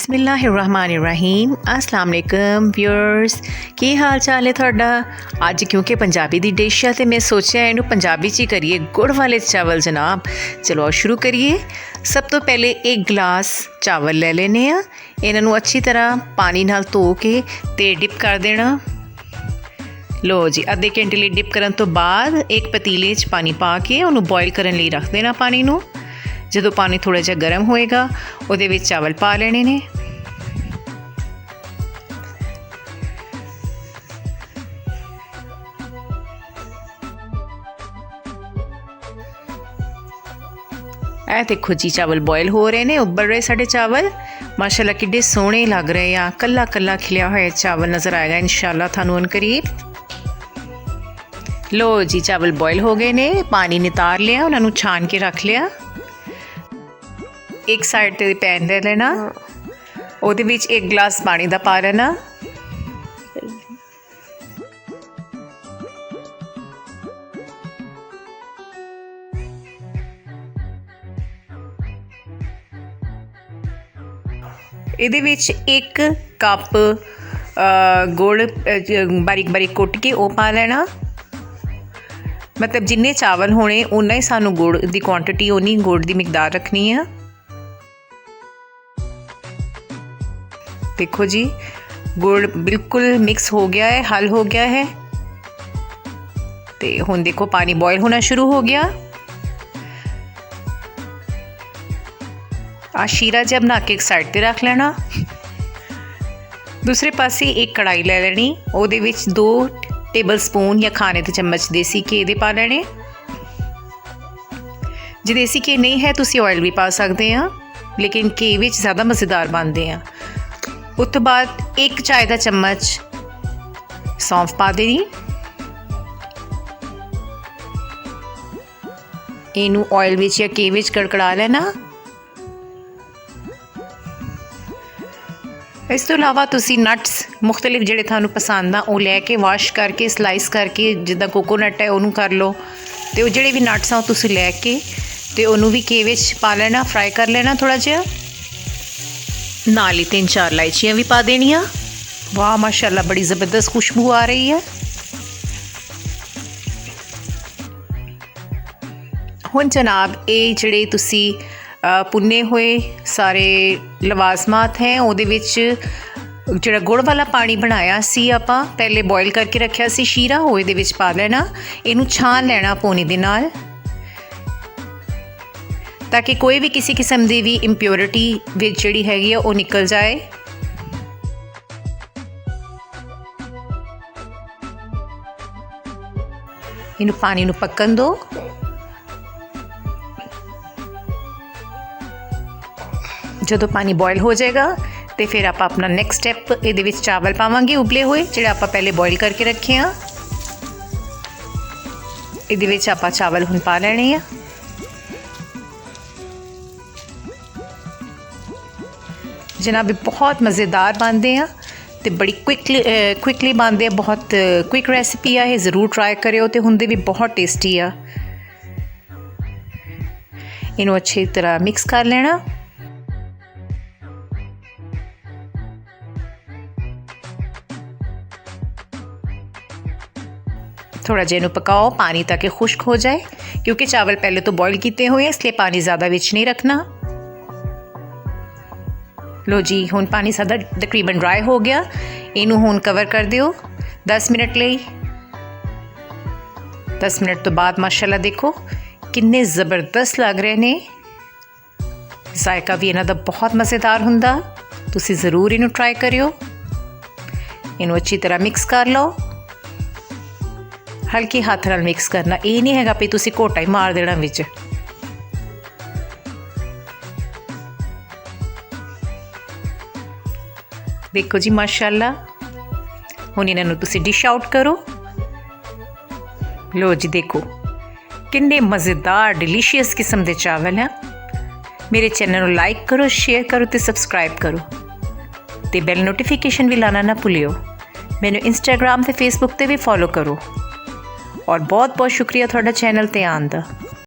बिस्मिल्लाहिर्रहमानिर्रहीम अस्सलाम वालेकुम व्यूअर्स की हाल चाल है तुहाडा। अज क्योंकि पंजाबी दी डिश है तो मैं सोचा इनू पंजाबी च ही करिए गुड़ वाले चावल जनाब। चलो आओ शुरू करिए। सब तो पहले एक गिलास चावल ले लेने आ, इन्हों अच्छी तरह पानी नाल धो के ते डिप कर देना। लो जी अद्धे घंटे लिए डिप करन तो बाद एक पतीले च पानी पा के उन्होंने बॉयल करने लिए रख देना। पानी नू जो पानी थोड़ा जिहा गर्म होएगा उहदे विच चावल पा लेने ने। ए देखो जी चावल बॉयल हो रहे ने, उबल रहे साढ़े चावल माशाल्लाह किड्डे सोहने लग रहे हैं। कल्ला कल्ला खिलिया हुआ चावल नज़र आएगा इंशाल्लाह थानू उन करीब। लो जी चावल बॉयल हो गए ने, पानी नितार लिया, उन्होंने छान के रख लिया। एक साइड ते पैन ले लेना, उहदे विच एक गिलास पानी दा पा लेना। इहदे विच एक कप गुड़ बारीक बारीक कुट के वो पा लेना। मतलब जिन्ने चावल होने उन्ना ही सानू गुड़ की क्वांटिटी उन्नी गुड़ की मिकदार रखनी है। देखो जी गुड़ बिल्कुल मिक्स हो गया है, हल हो गया है। तो हुण देखो पानी बॉयल होना शुरू हो गया। आ शीरा जब बना के एक साइड पे रख लेना। दूसरे पासे एक कढ़ाई ले लेनी, उहदे विच 2 टेबल स्पून या खाने के चम्मच देसी घी दे पा लेने। जे देसी घी नहीं है तुसी ऑयल भी पा सकते हैं, लेकिन घी विच ज़्यादा मज़ेदार बनते हैं। उस तो बाद एक चाय का चम्मच सौंफ पा देनी। इनू ऑयल विच या घी विच कड़कड़ा लेना। इस तो अलावा तुसी नट्स मुख्तलिफ जिहड़े थानू पसंद आ वो लैके वाश करके स्लाइस करके जिद्दां कोकोनट है उन्होंने कर लो। तो जिहड़े भी नट्स आ तुसी लैके ते उन्होंने भी घी विच पा लेना, फ्राई कर लेना थोड़ा जिहा। नाल ही 3-4 इलायचियाँ भी पा देनियाँ। वाह माशाल्लाह बड़ी ज़बरदस्त खुशबू आ रही है। हुण जनाब ये जिहड़े तुसी भुने हुए सारे लवाजमात हैं उहदे विच जिहड़ा गुड़ वाला पानी बनाया सी आपां पहले बॉयल करके रखिया सी शीरा, वो इहदे विच पा लेना। इनू छान लेना पौनी दे नाल, ताकि कोई भी किसी किस्म की भी इंप्योरिटी विच जिहड़ी हैगी है वो निकल जाए। इनू पानी नू पकन दो। जो पानी बॉयल हो जाएगा तो फिर आप अपना नैक्सट स्टैप इहदे विच चावल पावांगे उबले हुए जिहड़े आप पहले बॉयल करके रखे हैं। इहदे विच आप चावल हुण पा लेने हैं। जनाब बहुत मज़ेदार बनते हैं तो बड़ी क्विकली बनते हैं। बहुत क्विक रेसिपी है, ज़रूर ट्राई करियो तो हुंदे भी बहुत टेस्टी है। इनू अच्छी तरह मिक्स कर लेना। थोड़ा जिहा पकाओ पानी ताकि खुश्क हो जाए, क्योंकि चावल पहले तो बॉयल किए हुए हैं इसलिए पानी ज़्यादा विच नहीं रखना। लो जी हुण पानी सादा तकरीबन ड्राई हो गया। इनू हुण कवर कर दियो 10 मिनट लिए। 10 मिनट तो बाद माशाल्लाह देखो किन्ने ज़बरदस्त लग रहे ने। जायका भी इन्हां दा बहुत मज़ेदार हुंदा, तुसी ज़रूर इनू ट्राई करियो। इनू अच्छी तरह मिक्स कर लो, हल्के हाथ नाल मिक्स करना। ये नहीं हैगा भी तुसी घोटा ही मार देना विच। देखो जी माशाल्लाह हुण इन्हां तुसी डिश आउट करो। लो जी देखो किन्ने मज़ेदार डिलीशियस किस्म के चावल हैं। मेरे चैनल को लाइक करो, शेयर करो तो सबसक्राइब करो तो बैल नोटिफिकेशन भी लाना ना भुलियो। मैंने इंस्टाग्राम ते फेसबुक ते भी फॉलो करो। और बहुत बहुत शुक्रिया थोड़ा चैनल ते आन दा।